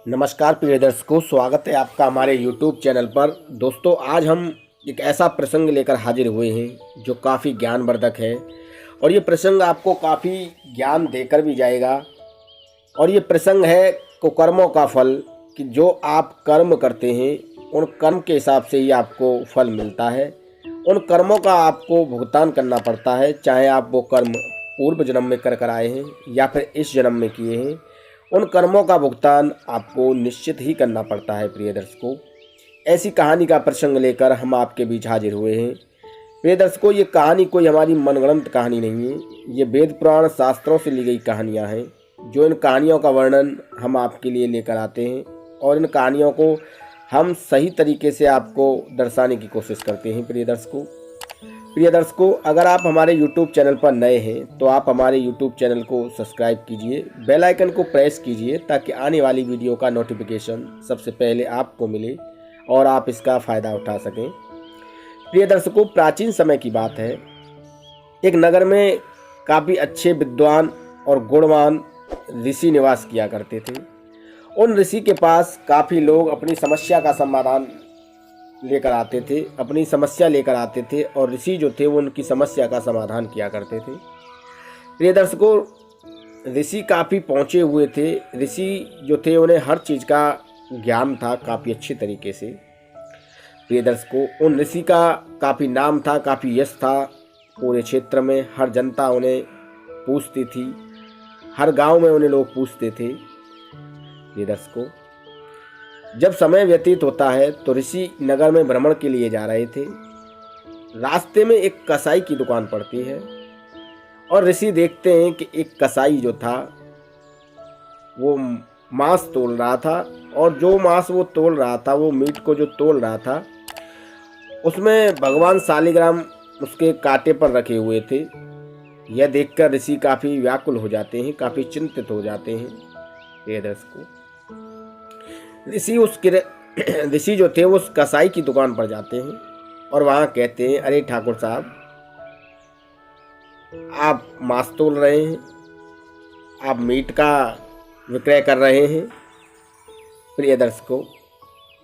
नमस्कार प्रिय दर्शकों, स्वागत है आपका हमारे YouTube चैनल पर। दोस्तों, आज हम एक ऐसा प्रसंग लेकर हाजिर हुए हैं जो काफ़ी ज्ञानवर्धक है और ये प्रसंग आपको काफ़ी ज्ञान देकर भी जाएगा। और ये प्रसंग है कुकर्मों का फल, कि जो आप कर्म करते हैं उन कर्म के हिसाब से ही आपको फल मिलता है। उन कर्मों का आपको भुगतान करना पड़ता है, चाहे आप वो कर्म पूर्व जन्म में कर आए हैं या फिर इस जन्म में किए हैं। उन कर्मों का भुगतान आपको निश्चित ही करना पड़ता है। प्रिय दर्शकों, ऐसी कहानी का प्रसंग लेकर हम आपके बीच हाजिर हुए हैं। प्रिय दर्शकों, ये कहानी कोई हमारी मनगढ़ंत कहानी नहीं है, ये वेद पुराण शास्त्रों से ली गई कहानियाँ हैं। जो इन कहानियों का वर्णन हम आपके लिए लेकर आते हैं और इन कहानियों को हम सही तरीके से आपको दर्शाने की कोशिश करते हैं। प्रिय दर्शकों, अगर आप हमारे YouTube चैनल पर नए हैं तो आप हमारे YouTube चैनल को सब्सक्राइब कीजिए, बेल आइकन को प्रेस कीजिए ताकि आने वाली वीडियो का नोटिफिकेशन सबसे पहले आपको मिले और आप इसका फ़ायदा उठा सकें। प्रिय दर्शकों, प्राचीन समय की बात है। एक नगर में काफ़ी अच्छे विद्वान और गुणवान ऋषि निवास किया करते थे। उन ऋषि के पास काफ़ी लोग अपनी समस्या का समाधान लेकर आते थे, अपनी समस्या लेकर आते थे और ऋषि जो थे वो उनकी समस्या का समाधान किया करते थे। प्रिय दर्शकों, ऋषि काफ़ी पहुँचे हुए थे। ऋषि जो थे उन्हें हर चीज़ का ज्ञान था काफ़ी अच्छे तरीके से। प्रिय दर्शकों, उन ऋषि का काफ़ी नाम था, काफ़ी यश था पूरे क्षेत्र में। हर जनता उन्हें पूछती थी, हर गांव में उन्हें लोग पूछते थे। प्रिय दर्शकों, जब समय व्यतीत होता है तो ऋषि नगर में भ्रमण के लिए जा रहे थे। रास्ते में एक कसाई की दुकान पड़ती है और ऋषि देखते हैं कि एक कसाई जो था वो मांस तोल रहा था और जो मांस वो तोल रहा था, वो मीट को जो तोल रहा था, उसमें भगवान शालिग्राम उसके कांटे पर रखे हुए थे। यह देखकर ऋषि काफ़ी व्याकुल हो जाते हैं, काफ़ी चिंतित हो जाते हैं। प्रिय दर्शकों, ऋषि जो थे वो उस कसाई की दुकान पर जाते हैं और वहाँ कहते हैं, अरे ठाकुर साहब, आप मांस तोल रहे हैं, आप मीट का विक्रय कर रहे हैं। प्रिय दर्शकों,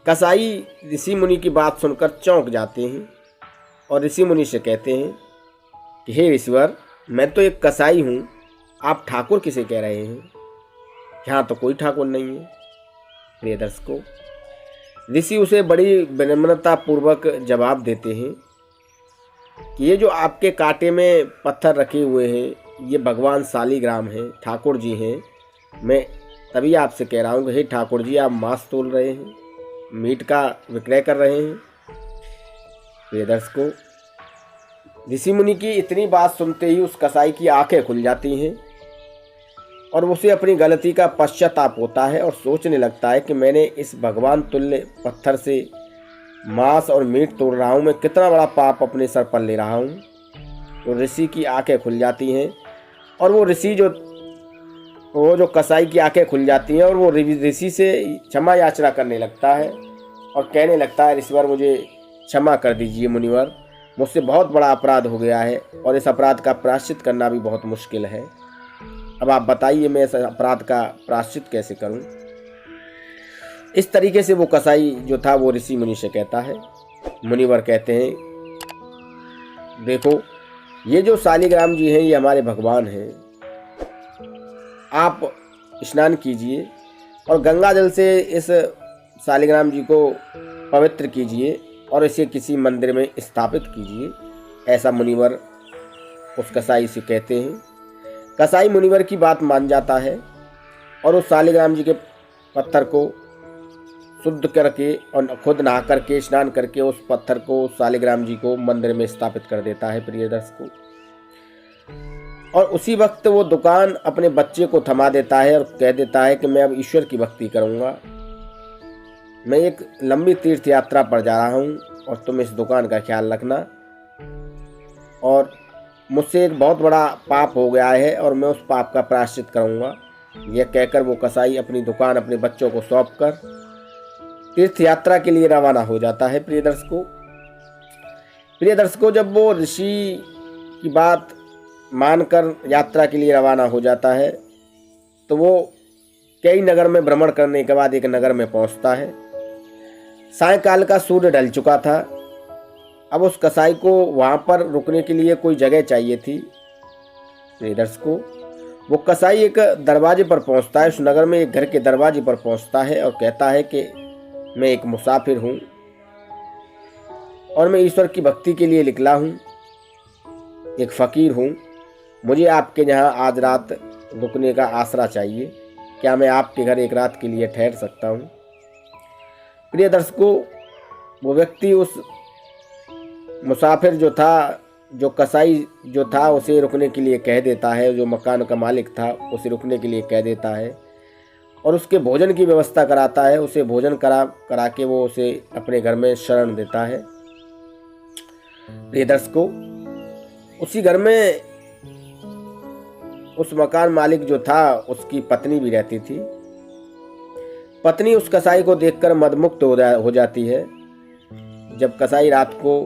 कसाई ऋषि मुनि की बात सुनकर चौंक जाते हैं और ऋषि मुनि से कहते हैं कि हे ईश्वर, मैं तो एक कसाई हूँ, आप ठाकुर किसे कह रहे हैं? यहाँ तो कोई ठाकुर नहीं है। प्रिय दर्शकों, ऋषि उसे बड़ी विनम्रता पूर्वक जवाब देते हैं कि ये जो आपके कांटे में पत्थर रखे हुए हैं, ये भगवान शालिग्राम हैं, ठाकुर जी हैं। मैं तभी आपसे कह रहा हूँ कि हे ठाकुर जी, आप मांस तोल रहे हैं, मीट का विक्रय कर रहे हैं। प्रिय दर्शकों, ऋषि मुनि की इतनी बात सुनते ही उस कसाई की आंखें खुल जाती हैं और उसे अपनी गलती का पश्चाताप होता है और सोचने लगता है कि मैंने इस भगवान तुल्य पत्थर से मांस और मीट तोड़ रहा हूँ, मैं कितना बड़ा पाप अपने सर पर ले रहा हूँ। तो ऋषि की आंखें खुल जाती हैं और वो जो कसाई की आंखें खुल जाती हैं और वो ऋषि से क्षमा याचना करने लगता है और कहने लगता है, ईश्वर, मुझे क्षमा कर दीजिए मुनिवर, मुझसे बहुत बड़ा अपराध हो गया है और इस अपराध का प्रायश्चित करना भी बहुत मुश्किल है। अब आप बताइए, मैं इस अपराध का प्रायश्चित कैसे करूं? इस तरीके से वो कसाई जो था वो ऋषि मुनि से कहता है। मुनिवर कहते हैं, देखो, ये जो शालिग्राम जी हैं ये हमारे भगवान हैं, आप स्नान कीजिए और गंगा जल से इस शालिग्राम जी को पवित्र कीजिए और इसे किसी मंदिर में स्थापित कीजिए। ऐसा मुनिवर उस कसाई से कहते हैं। कसाई मुनिवर की बात मान जाता है और उस शालिग्राम जी के पत्थर को शुद्ध करके और खुद नहा करके स्नान करके उस पत्थर को, शालिग्राम जी को मंदिर में स्थापित कर देता है। प्रिय दर्शकों, और उसी वक्त वो दुकान अपने बच्चे को थमा देता है और कह देता है कि मैं अब ईश्वर की भक्ति करूँगा, मैं एक लंबी तीर्थ यात्रा पर जा रहा हूँ और तुम इस दुकान का ख्याल रखना, और मुझसे एक बहुत बड़ा पाप हो गया है और मैं उस पाप का प्रायश्चित करूँगा। यह कहकर वो कसाई अपनी दुकान अपने बच्चों को सौंपकर तीर्थ यात्रा के लिए रवाना हो जाता है। प्रिय दर्शकों, जब वो ऋषि की बात मानकर यात्रा के लिए रवाना हो जाता है तो वो कई नगर में भ्रमण करने के बाद एक नगर में पहुंचता है। सायंकाल का सूर्य ढल चुका था। अब उस कसाई को वहां पर रुकने के लिए कोई जगह चाहिए थी। प्रिय दर्शकों, वो कसाई एक दरवाजे पर पहुंचता है, उस नगर में एक घर के दरवाजे पर पहुंचता है और कहता है कि मैं एक मुसाफिर हूं और मैं ईश्वर की भक्ति के लिए निकला हूं, एक फकीर हूं। मुझे आपके यहाँ आज रात रुकने का आसरा चाहिए। क्या मैं आपके घर एक रात के लिए ठहर सकता हूं? प्रिय दर्शकों, वो व्यक्ति उस मुसाफिर जो था, जो कसाई जो था, उसे रुकने के लिए कह देता है। जो मकान का मालिक था उसे रुकने के लिए कह देता है और उसके भोजन की व्यवस्था कराता है। उसे भोजन करा के वो उसे अपने घर में शरण देता है। प्रिय दर्शकों, उसी घर में उस मकान मालिक जो था उसकी पत्नी भी रहती थी। पत्नी उस कसाई को देखकर मदमुक्त हो जाती है। जब कसाई रात को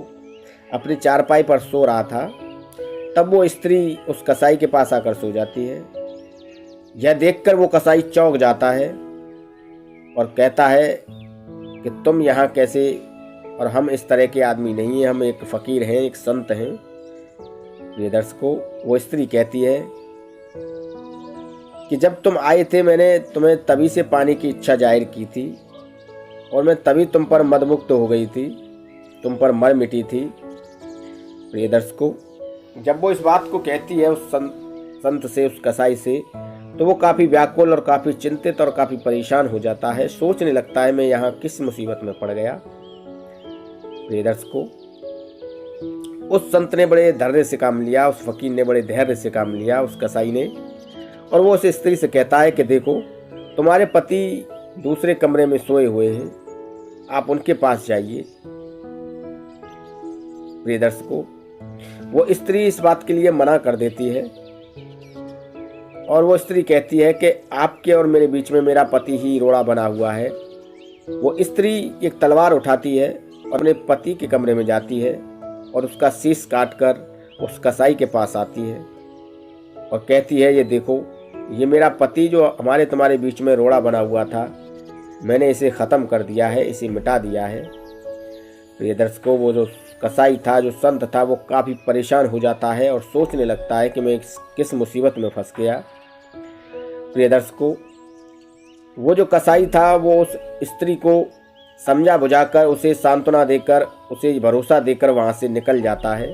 अपनी चारपाई पर सो रहा था, तब वो स्त्री उस कसाई के पास आकर सो जाती है। यह देखकर वो कसाई चौंक जाता है और कहता है कि तुम यहाँ कैसे, और हम इस तरह के आदमी नहीं हैं, हम एक फकीर हैं, एक संत हैं। प्रिय दर्शकों, वो स्त्री कहती है कि जब तुम आए थे मैंने तुम्हें तभी से पानी की इच्छा जाहिर की थी और मैं तभी तुम पर मदमुक्त हो गई थी, तुम पर मर मिटी थी। प्रिय दर्शकों, जब वो इस बात को कहती है उस संत से, उस कसाई से, तो वो काफ़ी व्याकुल और काफ़ी चिंतित और काफ़ी परेशान हो जाता है। सोचने लगता है मैं यहाँ किस मुसीबत में पड़ गया। प्रिय दर्शकों, उस संत ने बड़े धैर्य से काम लिया, उस फकीर ने बड़े धैर्य से काम लिया, उस कसाई ने, और वो उस स्त्री से कहता है कि देखो तुम्हारे पति दूसरे कमरे में सोए हुए हैं, आप उनके पास जाइए। प्रिय दर्शकों, वो स्त्री इस बात के लिए मना कर देती है और वो स्त्री कहती है कि आपके और मेरे बीच में मेरा पति ही रोड़ा बना हुआ है। वो स्त्री एक तलवार उठाती है और अपने पति के कमरे में जाती है और उसका शीश काटकर उस कसाई के पास आती है और कहती है, ये देखो, ये मेरा पति जो हमारे तुम्हारे बीच में रोड़ा बना हुआ था, मैंने इसे ख़त्म कर दिया है, इसे मिटा दिया है। प्रिय दर्शकों, वो जो कसाई था, जो संत था, वो काफ़ी परेशान हो जाता है और सोचने लगता है कि मैं किस मुसीबत में फंस गया। प्रिय दर्शकों, वो जो कसाई था वो उस स्त्री को समझा बुझाकर, उसे सांत्वना देकर, उसे भरोसा देकर वहाँ से निकल जाता है।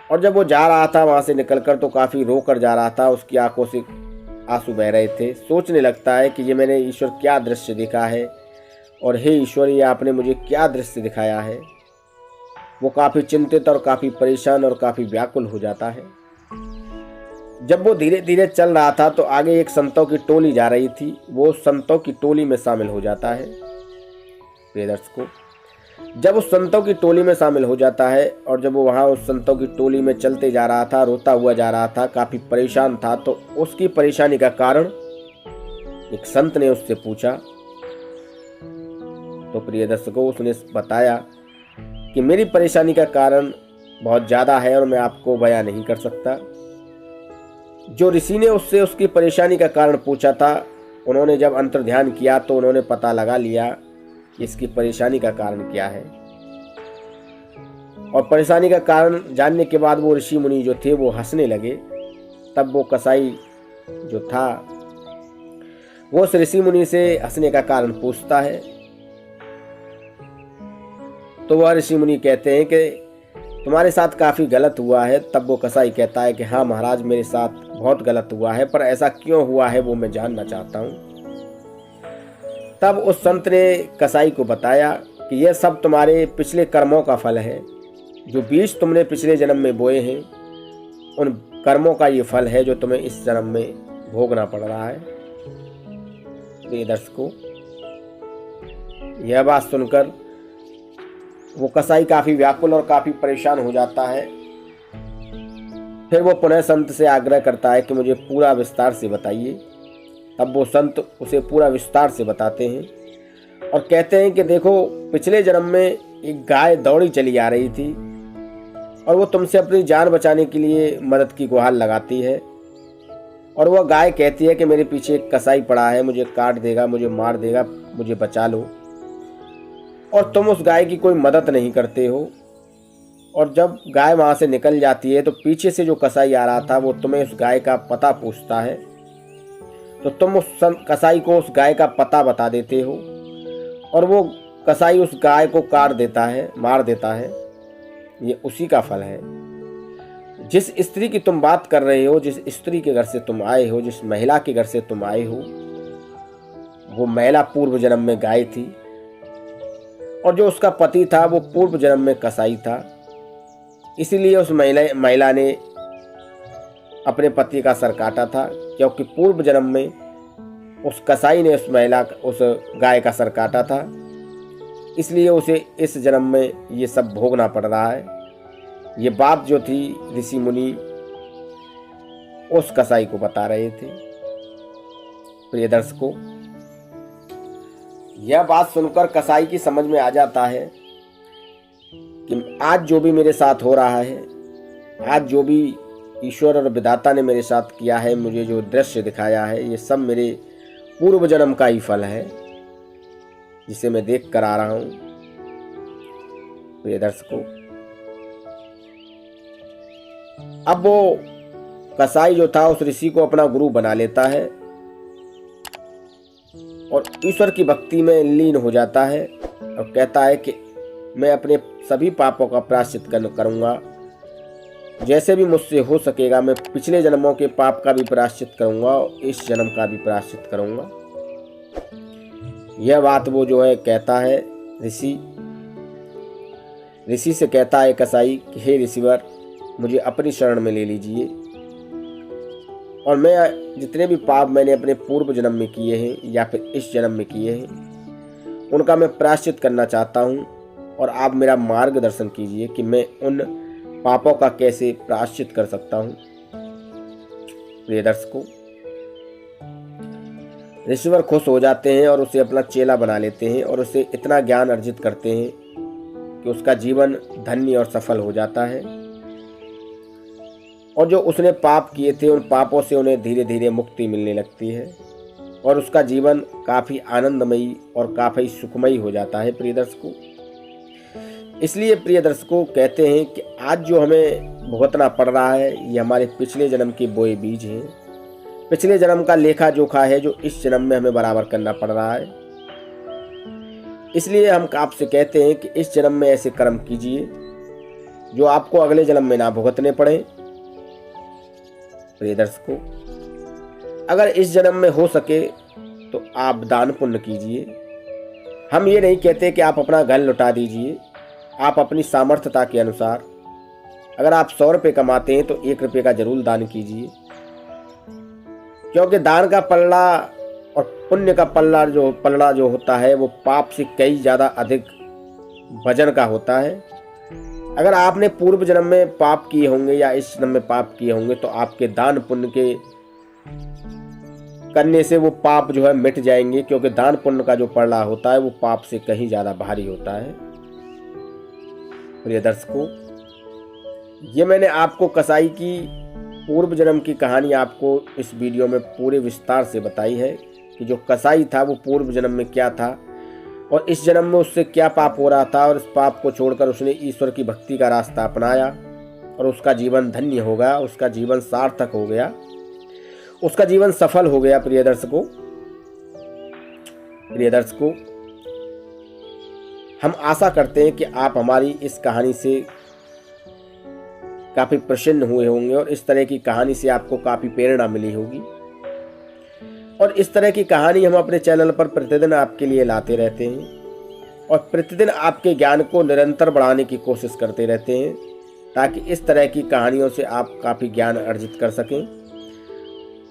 और जब वो जा रहा था वहाँ से निकलकर, तो काफ़ी रो कर जा रहा था, उसकी आंखों से आंसू बह रहे थे। सोचने लगता है कि ये मैंने ईश्वर क्या दृश्य देखा है और हे ईश्वर, ये आपने मुझे क्या दृश्य दिखाया है। वो काफ़ी चिंतित और काफ़ी परेशान और काफ़ी व्याकुल हो जाता है। जब वो धीरे धीरे चल रहा था तो आगे एक संतों की टोली जा रही थी। वो संतों की टोली में शामिल हो जाता है। प्रिय दर्शकों, जब उस संतों की टोली में शामिल हो जाता है और जब वो वहाँ उस संतों की टोली में चलते जा रहा था, रोता हुआ जा रहा था, काफ़ी परेशान था, तो उसकी परेशानी का कारण एक संत ने उससे पूछा। तो प्रिय दर्शकों, उसने बताया कि मेरी परेशानी का कारण बहुत ज़्यादा है और मैं आपको बयां नहीं कर सकता। जो ऋषि ने उससे उसकी परेशानी का कारण पूछा था, उन्होंने जब अंतर्ध्यान किया तो उन्होंने पता लगा लिया कि इसकी परेशानी का कारण क्या है। और परेशानी का कारण जानने के बाद वो ऋषि मुनि जो थे वो हंसने लगे। तब वो कसाई जो था वो उस ऋषि मुनि से हंसने का कारण पूछता है। तो वह ऋषि मुनि कहते हैं कि तुम्हारे साथ काफ़ी गलत हुआ है। तब वो कसाई कहता है कि हाँ महाराज, मेरे साथ बहुत गलत हुआ है, पर ऐसा क्यों हुआ है वो मैं जानना चाहता हूँ। तब उस संत ने कसाई को बताया कि यह सब तुम्हारे पिछले कर्मों का फल है। जो बीज तुमने पिछले जन्म में बोए हैं, उन कर्मों का ये फल है जो तुम्हें इस जन्म में भोगना पड़ रहा है। प्रिय दर्शकों, यह बात सुनकर वो कसाई काफ़ी व्याकुल और काफ़ी परेशान हो जाता है। फिर वो पुनः संत से आग्रह करता है कि मुझे पूरा विस्तार से बताइए। तब वो संत उसे पूरा विस्तार से बताते हैं और कहते हैं कि देखो, पिछले जन्म में एक गाय दौड़ी चली आ रही थी और वो तुमसे अपनी जान बचाने के लिए मदद की गुहार लगाती है और वह गाय कहती है कि मेरे पीछे एक कसाई पड़ा है, मुझे काट देगा, मुझे मार देगा, मुझे बचा लो। और तुम उस गाय की कोई मदद नहीं करते हो। और जब गाय वहाँ से निकल जाती है तो पीछे से जो कसाई आ रहा था वो तुम्हें उस गाय का पता पूछता है, तो तुम उस कसाई को उस गाय का पता बता देते हो और वो कसाई उस गाय को काट देता है, मार देता है। ये उसी का फल है। जिस स्त्री की तुम बात कर रहे हो, जिस स्त्री के घर से तुम आए हो, जिस महिला के घर से तुम आए हो, वो महिला पूर्व जन्म में गाय थी और जो उसका पति था वो पूर्व जन्म में कसाई था। इसीलिए उस महिला ने अपने पति का सर काटा था, क्योंकि पूर्व जन्म में उस कसाई ने उस गाय का सर काटा था। इसलिए उसे इस जन्म में ये सब भोगना पड़ रहा है। ये बात जो थी ऋषि मुनि उस कसाई को बता रहे थे। प्रिय दर्शकों, यह बात सुनकर कसाई की समझ में आ जाता है कि आज जो भी मेरे साथ हो रहा है, आज जो भी ईश्वर और विधाता ने मेरे साथ किया है, मुझे जो दृश्य दिखाया है, ये सब मेरे पूर्व जन्म का ही फल है जिसे मैं देख कर आ रहा हूं। प्रिय दर्शकों, अब वो कसाई जो था उस ऋषि को अपना गुरु बना लेता है और ईश्वर की भक्ति में लीन हो जाता है और कहता है कि मैं अपने सभी पापों का प्रायश्चित करूंगा, जैसे भी मुझसे हो सकेगा मैं पिछले जन्मों के पाप का भी प्रायश्चित करूंगा और इस जन्म का भी प्रायश्चित करूंगा। यह बात वो जो है कहता है ऋषि से कहता है कसाई कि हे ऋषिवर, मुझे अपनी शरण में ले लीजिए और मैं जितने भी पाप मैंने अपने पूर्व जन्म में किए हैं या फिर इस जन्म में किए हैं उनका मैं प्रायश्चित करना चाहता हूं और आप मेरा मार्गदर्शन कीजिए कि मैं उन पापों का कैसे प्रायश्चित कर सकता हूं। प्रिय दर्शकों, ऋषिवर खुश हो जाते हैं और उसे अपना चेला बना लेते हैं और उसे इतना ज्ञान अर्जित करते हैं कि उसका जीवन धन्य और सफल हो जाता है और जो उसने पाप किए थे उन पापों से उन्हें धीरे धीरे मुक्ति मिलने लगती है और उसका जीवन काफ़ी आनंदमयी और काफ़ी सुखमयी हो जाता है। प्रिय दर्शकों, इसलिए प्रिय दर्शकों कहते हैं कि आज जो हमें भुगतना पड़ रहा है ये हमारे पिछले जन्म के बोए बीज हैं। पिछले जन्म का लेखा जोखा है जो इस जन्म में हमें बराबर करना पड़ रहा है। इसलिए हम आपसे कहते हैं कि इस जन्म में ऐसे कर्म कीजिए जो आपको अगले जन्म में ना भुगतने पड़े। प्रिय दर्शकों, अगर इस जन्म में हो सके तो आप दान पुण्य कीजिए। हम ये नहीं कहते कि आप अपना घर लुटा दीजिए, आप अपनी सामर्थ्यता के अनुसार अगर आप 100 रुपये कमाते हैं तो 1 रुपये का जरूर दान कीजिए, क्योंकि दान का पल्ला और पुण्य का पल्ला जो होता है वो पाप से कई ज़्यादा अधिक वजन का होता है। अगर आपने पूर्व जन्म में पाप किए होंगे या इस जन्म में पाप किए होंगे तो आपके दान पुण्य के करने से वो पाप जो है मिट जाएंगे, क्योंकि दान पुण्य का जो पल्ला होता है वो पाप से कहीं ज़्यादा भारी होता है। प्रिय दर्शकों, ये मैंने आपको कसाई की पूर्व जन्म की कहानी आपको इस वीडियो में पूरे विस्तार से बताई है कि जो कसाई था वो पूर्व जन्म में क्या था और इस जन्म में उससे क्या पाप हो रहा था और इस पाप को छोड़कर उसने ईश्वर की भक्ति का रास्ता अपनाया और उसका जीवन धन्य हो गया, उसका जीवन सार्थक हो गया, उसका जीवन सफल हो गया। प्रिय दर्शकों, हम आशा करते हैं कि आप हमारी इस कहानी से काफ़ी प्रसन्न हुए होंगे और इस तरह की कहानी से आपको काफ़ी प्रेरणा मिली होगी। और इस तरह की कहानी हम अपने चैनल पर प्रतिदिन आपके लिए लाते रहते हैं और प्रतिदिन आपके ज्ञान को निरंतर बढ़ाने की कोशिश करते रहते हैं, ताकि इस तरह की कहानियों से आप काफ़ी ज्ञान अर्जित कर सकें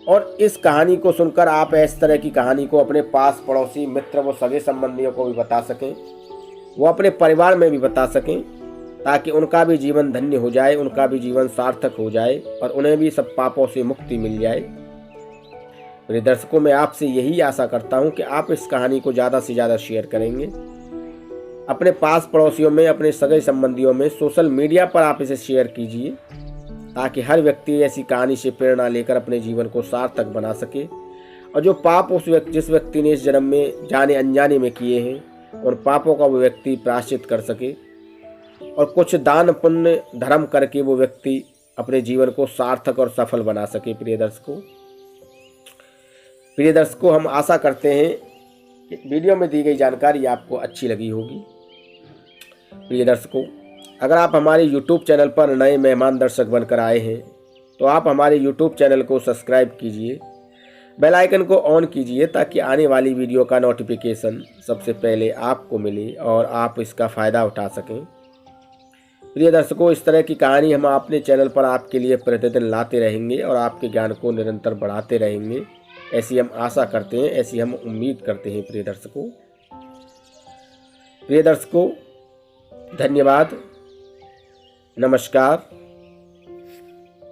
और इस कहानी को सुनकर आप इस तरह की कहानी को अपने पास पड़ोसी मित्र व सगे संबंधियों को भी बता सकें, वो अपने परिवार में भी बता सकें, ताकि उनका भी जीवन धन्य हो जाए, उनका भी जीवन सार्थक हो जाए और उन्हें भी सब पापों से मुक्ति मिल जाए। मेरे दर्शकों, मैं आपसे यही आशा करता हूं कि आप इस कहानी को ज़्यादा से ज़्यादा शेयर करेंगे अपने पास पड़ोसियों में, अपने सगे संबंधियों में, सोशल मीडिया पर आप इसे शेयर कीजिए, ताकि हर व्यक्ति ऐसी कहानी से प्रेरणा लेकर अपने जीवन को सार्थक बना सके और जो पाप जिस व्यक्ति ने इस जन्म में जाने अनजाने में किए हैं और पापों का वो व्यक्ति प्रायश्चित कर सके और कुछ दान पुण्य धर्म करके वो व्यक्ति अपने जीवन को सार्थक और सफल बना सके। प्रिय दर्शकों, हम आशा करते हैं कि वीडियो में दी गई जानकारी आपको अच्छी लगी होगी। प्रिय दर्शकों, अगर आप हमारे YouTube चैनल पर नए मेहमान दर्शक बनकर आए हैं तो आप हमारे YouTube चैनल को सब्सक्राइब कीजिए, बेल आइकन को ऑन कीजिए ताकि आने वाली वीडियो का नोटिफिकेशन सबसे पहले आपको मिले और आप इसका फ़ायदा उठा सकें। प्रिय दर्शकों, इस तरह की कहानी हम अपने चैनल पर आपके लिए प्रतिदिन लाते रहेंगे और आपके ज्ञान को निरंतर बढ़ाते रहेंगे, ऐसी हम आशा करते हैं, ऐसी हम उम्मीद करते हैं। प्रिय दर्शकों, धन्यवाद, नमस्कार।